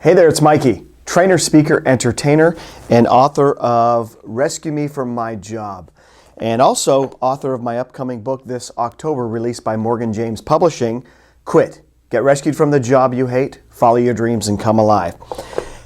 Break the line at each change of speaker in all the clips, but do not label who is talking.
Hey there, it's Mikey, trainer, speaker, entertainer, and author of Rescue Me From My Job, and also author of my upcoming book this October, released by Morgan James Publishing, Quit. Get rescued from the job you hate, follow your dreams, and come alive.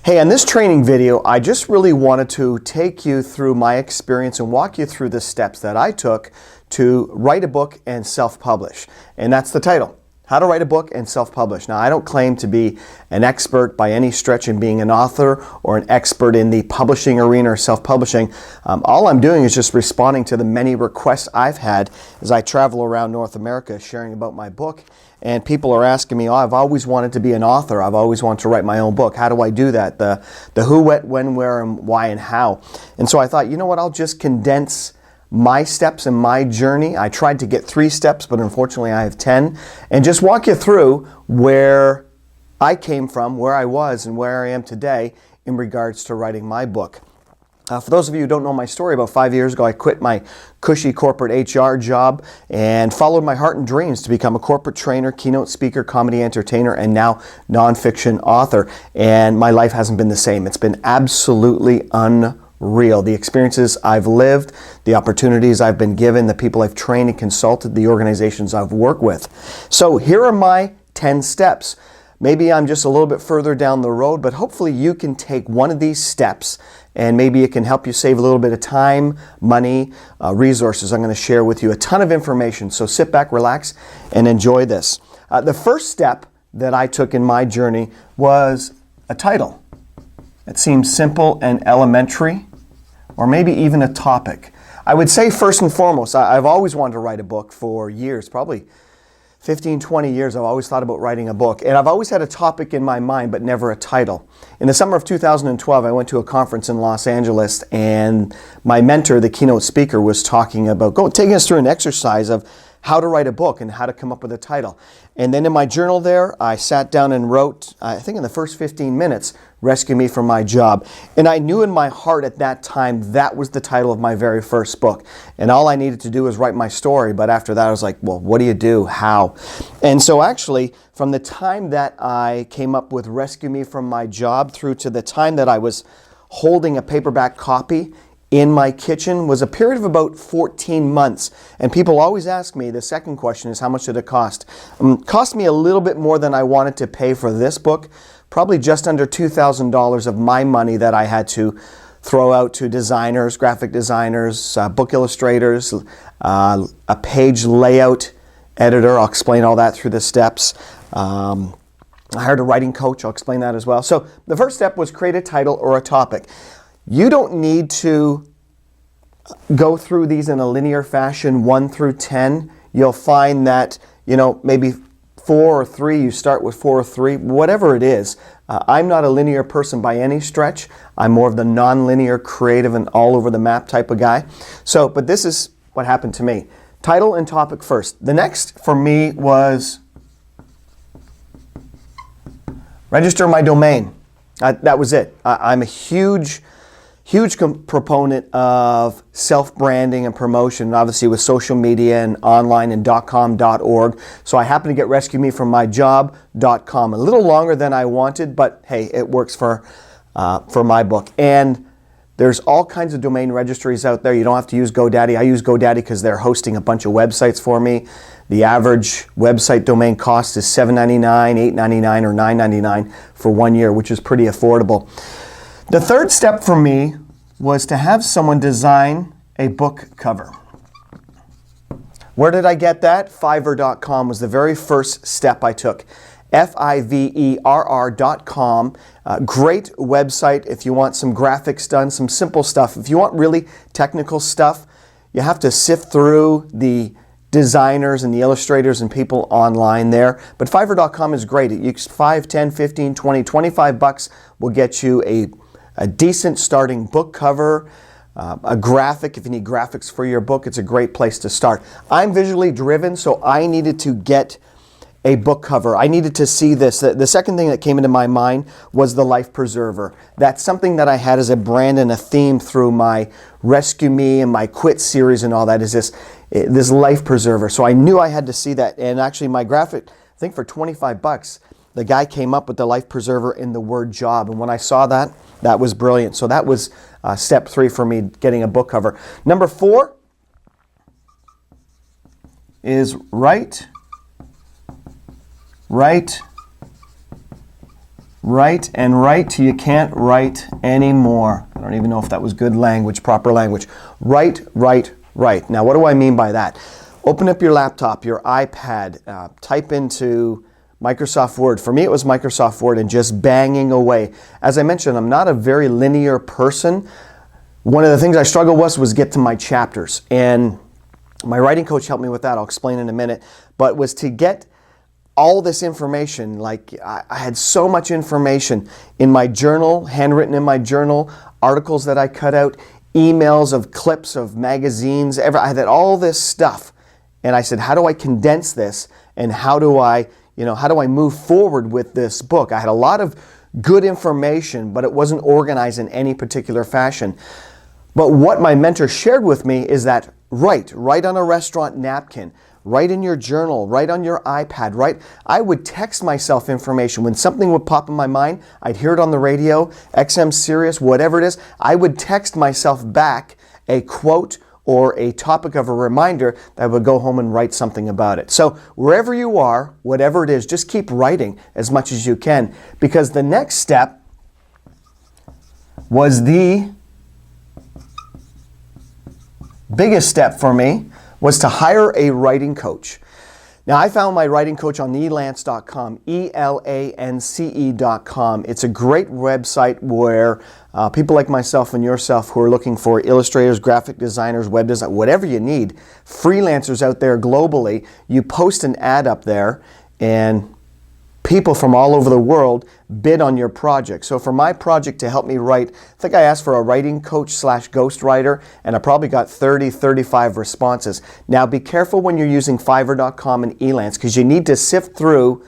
Hey, in this training video, I just really wanted to take you through my experience and walk you through the steps that I took to write a book and self-publish. And that's the title. How to write a book and self-publish. Now, I don't claim to be an expert by any stretch in being an author or an expert in the publishing arena or self-publishing. All I'm doing is just responding to the many requests I've had as I travel around North America sharing about my book. And people are asking me, I've always wanted to be an author. I've always wanted to write my own book. How do I do that? The who, what, when, where, and why, and how. And so I thought, you know what, I'll just condense my steps and my journey. I tried to get 3 steps, but unfortunately I have 10, and just walk you through where I came from, where I was, and where I am today in regards to writing my book. For those of you who don't know my story, about 5 years ago I quit my cushy corporate HR job and followed my heart and dreams to become a corporate trainer, keynote speaker, comedy entertainer, and now nonfiction author. And my life hasn't been the same. It's been absolutely unreal. The experiences I've lived, the opportunities I've been given, the people I've trained and consulted, the organizations I've worked with. So here are my 10 steps. Maybe I'm just a little bit further down the road, but hopefully you can take one of these steps and maybe it can help you save a little bit of time, money, resources. I'm going to share with you a ton of information. So sit back, relax, and enjoy this. The first step that I took in my journey was a title. It seems simple and elementary, or maybe even a topic. I would say first and foremost, I've always wanted to write a book for years, probably 15, 20 years. I've always thought about writing a book, and I've always had a topic in my mind, but never a title. In the summer of 2012, I went to a conference in Los Angeles, and my mentor, the keynote speaker, was talking about taking us through an exercise of how to write a book and how to come up with a title. And then in my journal there, I sat down and wrote, I think in the first 15 minutes, Rescue Me From My Job. And I knew in my heart at that time that was the title of my very first book. And all I needed to do was write my story. But after that, I was like, well, what do you do? How? And so actually, from the time that I came up with Rescue Me From My Job through to the time that I was holding a paperback copy in my kitchen was a period of about 14 months. And people always ask me, the second question is, how much did it cost? Cost me a little bit more than I wanted to pay for this book, probably just under $2,000 of my money that I had to throw out to designers, graphic designers, book illustrators, a page layout editor. I'll explain all that through the steps. I hired a writing coach. I'll explain that as well. So the first step was create a title or a topic. You don't need to go through these in a linear fashion, 1 through 10. You'll find that, maybe 4 or 3, you start with 4 or 3, whatever it is. I'm not a linear person by any stretch. I'm more of the non-linear, creative, and all over the map type of guy. So, but this is what happened to me. Title and topic first. The next for me was register my domain. That was it. I'm a huge proponent of self-branding and promotion, obviously with social media and online and .com, .org. So I happened to get rescuemefrommyjob.com. A little longer than I wanted, but hey, it works for my book. And there's all kinds of domain registries out there. You don't have to use GoDaddy. I use GoDaddy because they're hosting a bunch of websites for me. The average website domain cost is $7.99, $8.99, or $9.99 for 1 year, which is pretty affordable. The third step for me was to have someone design a book cover. Where did I get that? Fiverr.com was the very first step I took. Fiverr.com. Great website if you want some graphics done, some simple stuff. If you want really technical stuff, you have to sift through the designers and the illustrators and people online there. But Fiverr.com is great. It's 5, 10, 15, 20, 25 bucks will get you a decent starting book cover, a graphic. If you need graphics for your book, it's a great place to start. I'm visually driven, so I needed to get a book cover. I needed to see this. The second thing that came into my mind was the life preserver. That's something that I had as a brand and a theme through my Rescue Me and my Quit series and all that, is this life preserver. So I knew I had to see that. And actually my graphic, I think for 25 bucks, the guy came up with the life preserver in the word job. And when I saw that, that was brilliant. So that was step 3 for me, getting a book cover. Number 4 is write, and write till you can't write anymore. I don't even know if that was good language, proper language. Write. Now, what do I mean by that? Open up your laptop, your iPad, type into Microsoft Word. For me, it was Microsoft Word and just banging away. As I mentioned, I'm not a very linear person. One of the things I struggled with was get to my chapters. And my writing coach helped me with that. I'll explain in a minute. But was to get all this information. Like, I had so much information in my journal, handwritten in my journal, articles that I cut out, emails of clips of magazines. I had all this stuff. And I said, how do I condense this? And how do I move forward with this book? I had a lot of good information, but it wasn't organized in any particular fashion. But what my mentor shared with me is that write on a restaurant napkin, write in your journal, write on your iPad, write. I would text myself information. When something would pop in my mind, I'd hear it on the radio, XM Sirius, whatever it is, I would text myself back a quote or a topic of a reminder that I would go home and write something about it. So wherever you are, whatever it is, just keep writing as much as you can, because the next step was the biggest step for me, was to hire a writing coach. Now, I found my writing coach on elance.com, elance.com. It's a great website where people like myself and yourself who are looking for illustrators, graphic designers, web design, whatever you need, freelancers out there globally, you post an ad up there and people from all over the world bid on your project. So for my project to help me write, I think I asked for a writing coach / ghostwriter, and I probably got 30, 35 responses. Now be careful when you're using Fiverr.com and Elance, because you need to sift through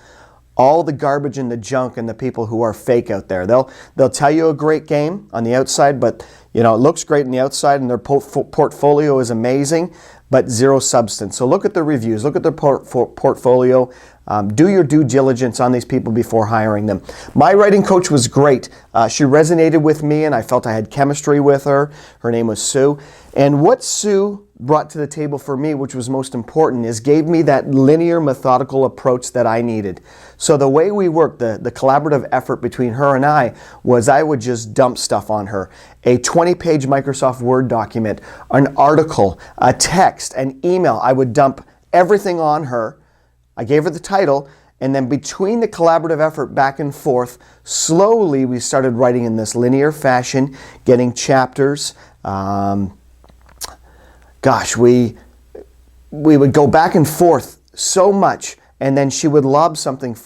all the garbage and the junk and the people who are fake out there. They'll tell you a great game on the outside, but it looks great on the outside and their portfolio is amazing, but zero substance. So look at the reviews, look at their portfolio. Do your due diligence on these people before hiring them. My writing coach was great. She resonated with me and I felt I had chemistry with her. Her name was Sue. And what Sue brought to the table for me, which was most important, is gave me that linear, methodical approach that I needed. So the way we worked, the collaborative effort between her and I, was I would just dump stuff on her. A 20-page Microsoft Word document, an article, a text, an email. I would dump everything on her. I gave her the title, and then between the collaborative effort back and forth, slowly we started writing in this linear fashion, getting chapters. We would go back and forth so much, and then she would lob something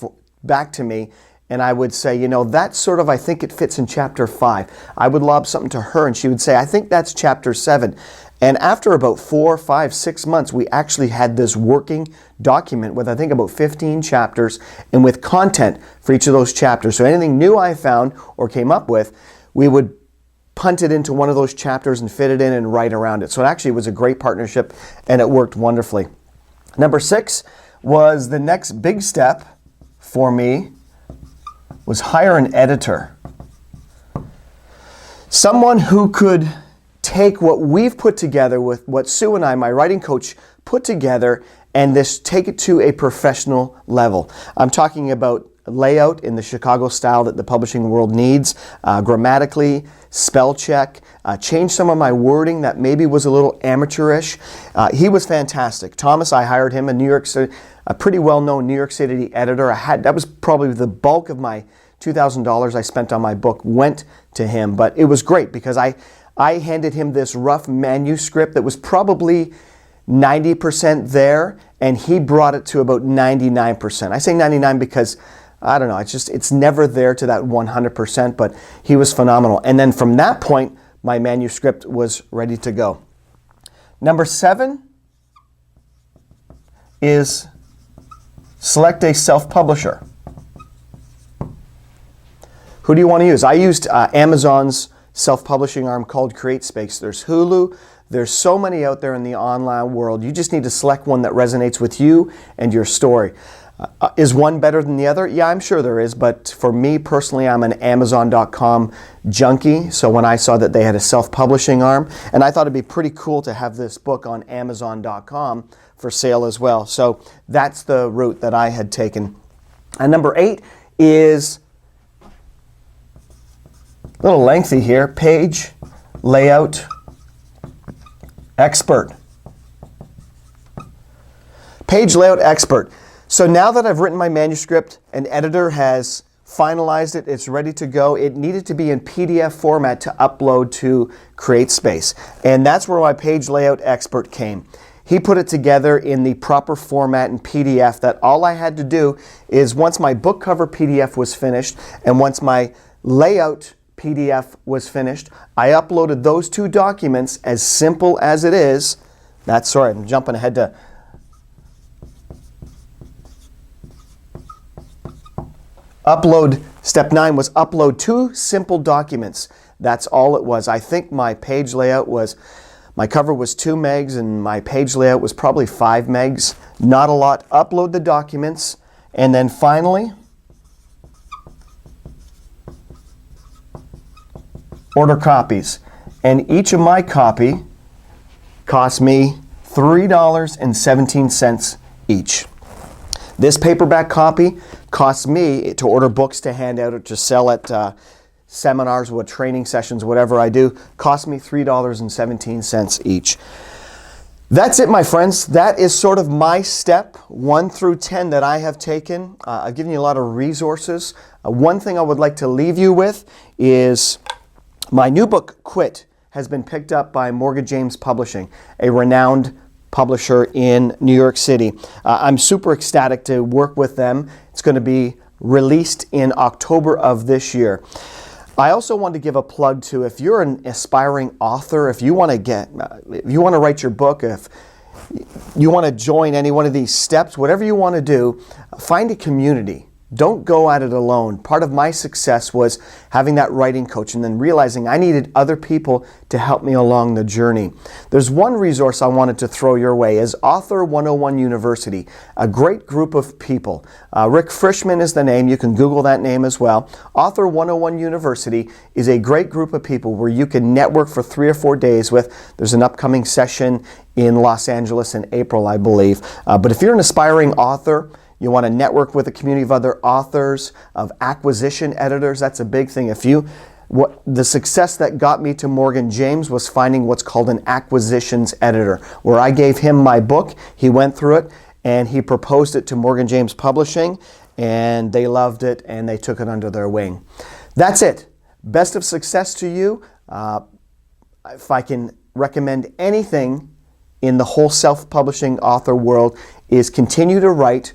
back to me, and I would say, that's sort of, I think it fits in chapter 5. I would lob something to her, and she would say, I think that's chapter 7. And after about 4, 5, 6 months, we actually had this working document with, I think, about 15 chapters and with content for each of those chapters. So anything new I found or came up with, we would punt it into one of those chapters and fit it in and write around it. So it actually was a great partnership and it worked wonderfully. Number 6 was the next big step for me, was hire an editor. Someone who could take what we've put together with what Sue and I, my writing coach, put together and take it to a professional level. I'm talking about layout in the Chicago style that the publishing world needs, grammatically, spell check, change some of my wording that maybe was a little amateurish. He was fantastic. Thomas, I hired him, a pretty well-known New York City editor. That was probably the bulk of my $2,000 I spent on my book went to him, but it was great because I handed him this rough manuscript that was probably 90% there, and he brought it to about 99%. I say 99 because, I don't know, it's never there to that 100%, but he was phenomenal. And then from that point, my manuscript was ready to go. Number 7 is select a self-publisher. Who do you want to use? I used Amazon's self-publishing arm called CreateSpace. There's Hulu. There's so many out there in the online world. You just need to select one that resonates with you and your story. Is one better than the other? Yeah, I'm sure there is, but for me personally, I'm an Amazon.com junkie. So when I saw that they had a self-publishing arm, and I thought it'd be pretty cool to have this book on Amazon.com for sale as well. So that's the route that I had taken. And number 8 is a little lengthy here, Page Layout Expert. Page Layout Expert. So now that I've written my manuscript, an editor has finalized it, it's ready to go. It needed to be in PDF format to upload to CreateSpace. And that's where my Page Layout Expert came. He put it together in the proper format in PDF that all I had to do is once my book cover PDF was finished and once my layout PDF was finished, I uploaded those 2 documents, as simple as it is. Sorry, I'm jumping ahead to upload. Step 9 was upload 2 simple documents. That's all it was. I think my page layout was, my cover was 2 megs and my page layout was probably 5 megs. Not a lot. Upload the documents, and then finally order copies. And each of my copy cost me $3.17 each. This paperback copy costs me, to order books to hand out or to sell at seminars, training sessions, whatever I do, cost me $3.17 each. That's it, my friends. That is sort of my step 1 through 10 that I have taken. I've given you a lot of resources. One thing I would like to leave you with is my new book, Quit, has been picked up by Morgan James Publishing, a renowned publisher in New York City. I'm super ecstatic to work with them. It's going to be released in October of this year. I also want to give a plug to, if you're an aspiring author, if you want to write your book, if you want to join any one of these steps, whatever you want to do, find a community. Don't go at it alone. Part of my success was having that writing coach and then realizing I needed other people to help me along the journey. There's one resource I wanted to throw your way is Author 101 University, a great group of people. Rick Frischman is the name. You can Google that name as well. Author 101 University is a great group of people where you can network for 3 or 4 days with. There's an upcoming session in Los Angeles in April, I believe. But if you're an aspiring author, you want to network with a community of other authors, of acquisition editors. That's a big thing. The success that got me to Morgan James was finding what's called an acquisitions editor, where I gave him my book, he went through it, and he proposed it to Morgan James Publishing, and they loved it, and they took it under their wing. That's it. Best of success to you. If I can recommend anything in the whole self-publishing author world, is continue to write,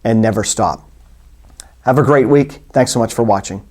and never stop. Have a great week. Thanks so much for watching.